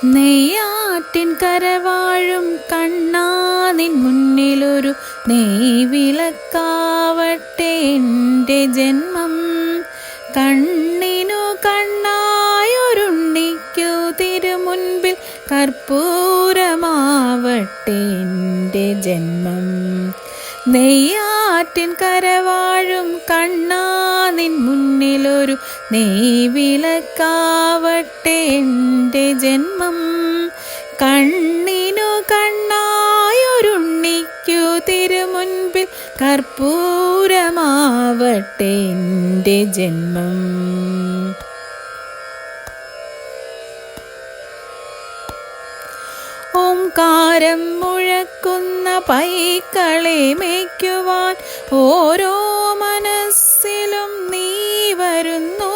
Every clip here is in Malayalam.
നെയ്യാറ്റിൻ കരവാഴും കണ്ണാ നിൻ മുന്നിലൊരു നെയ്വിളക്കാവട്ടെ എൻ്റെ ജന്മം. കണ്ണിനു കണ്ണായൊരുണ്ണിക്കു തിരുമുൻപിൽ കർപ്പൂരമാവട്ടെ എൻ്റെ ജന്മം. നെയ്യാറ്റിൻ കരവാഴും കണ്ണാ നിൻ മുന്നിലൊരു നെയ്വിളക്കാവട്ടെ എൻ്റെ ജന്മം. കണ്ണിനു കണ്ണായൊരുണ്ണിക്കു തിരുമുൻപിൽ കർപ്പൂരമാവട്ടെ എൻ്റെ ജന്മം. ഓംകാരം മുഴക്കുന്ന പൈക്കളെ മേയ്ക്കുവാൻ ഓരോ മനസ്സിലും നീ വരുന്നു.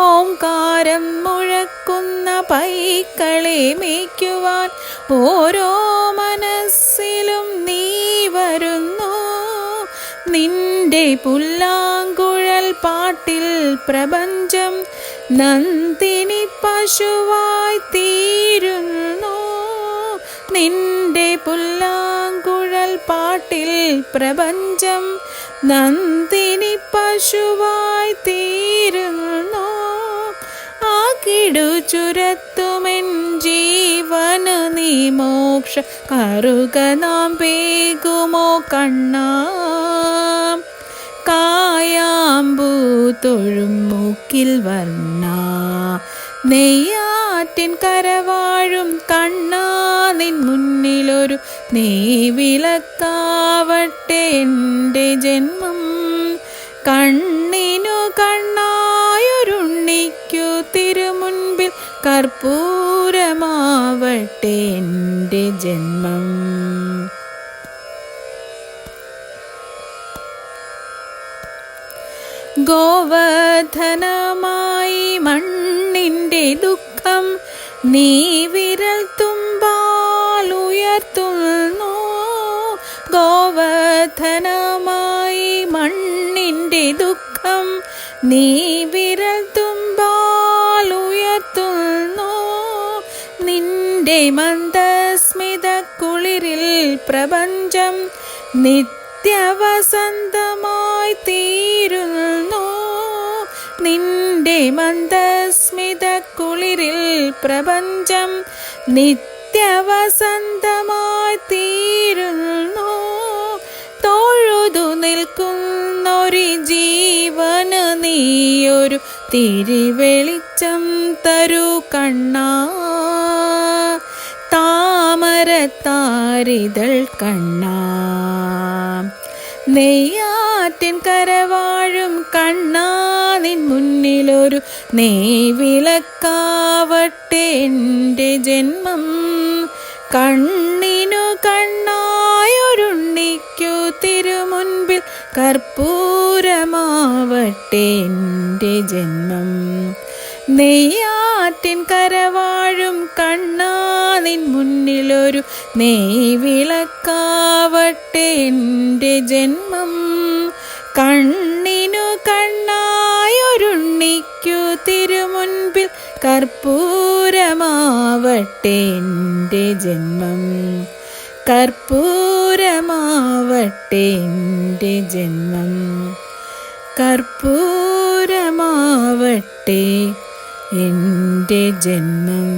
ഓംകാരം മുഴക്കുന്ന പൈക്കളെ മേയ്ക്കുവാൻ ഓരോ മനസ്സിലും നീ വരുന്നു. നിന്റെ പുല്ലാങ്കുഴൽ പാട്ടിൽ പ്രപഞ്ചം നന്ദിനി പശുവായി തീരുന്നു. നിന്റെ പുല്ലാങ്കുഴൽ പാട്ടിൽ പ്രപഞ്ചം നന്ദിനി പശുവായി തീരുന്നു. ആകിടു ചുരത്തുമെൻ ജീവന് നീ മോക്ഷ കറുക നാം പേകുമോ കണ്ണാ. കായാമ്പൂ തൊഴും മൂക്കിൽ വർണ്ണ നെയ്യാറ്റിൻ കരവാഴും കണ്ണാ നിൻ മുന്നിലൊരു നെയ്വിളക്കാവട്ടെ എൻ്റെ ജന്മം. കണ്ണിനു കണ്ണായൊരുണ്ണിക്കു തിരുമുൻപിൽ കർപ്പൂരമാവട്ടെ എൻ്റെ ജന്മം. ഗോവർദ്ധനമായി മണ്ണിൻ്റെ ദുഃഖം നീ വിരൽ തുമ്പാലുയർത്തുന്നു. ഗോവർദ്ധനമായി മണ്ണിൻ്റെ ദുഃഖം നീ വിരൽ തുമ്പാലുയർത്തുന്നു. നിന്റെ മന്ദസ്മിത കുളിരിൽ പ്രപഞ്ചം നിത്യവസന്തമായി തീരുന്നു. നിന്റെ മന്ദസ്മിത കുളിരിൽ പ്രപഞ്ചം നിത്യവസന്തമായി തീരുന്നു. തൊഴുതു നിൽക്കുന്നൊരു ജീവന് നീയൊരു തിരിവെളിച്ചം തരൂ കണ്ണാ. താമരത്താരിതൾ കണ്ണാ. നെയ്യാറ്റിൻ കരവാഴും കണ്ണാ നിൻ മുന്നിലൊരു നെയ്വിളക്കാവട്ടെ എൻ്റെ ജന്മം. കണ്ണിനു കണ്ണായൊരുണ്ണിക്കു തിരുമുൻപിൽ കർപ്പൂരമാവട്ടെ എൻ്റെ ജന്മം. നെയ്യാറ്റിൻ കരവാഴും കണ്ണാ നിൻ മുന്നിലൊരു നെയ്വിളക്കാവട്ടെ എൻ്റെ ജന്മം. കണ്ണിനു കണ്ണായൊരുണ്ണിക്കു തിരുമുൻപിൽ കർപ്പൂരമാവട്ടെ എൻ്റെ ജന്മം. കർപ്പൂരമാവട്ടെ എൻ്റെ ജന്മം. കർപ്പൂരമാവട്ടെ എൻ്റെ ജന്മം.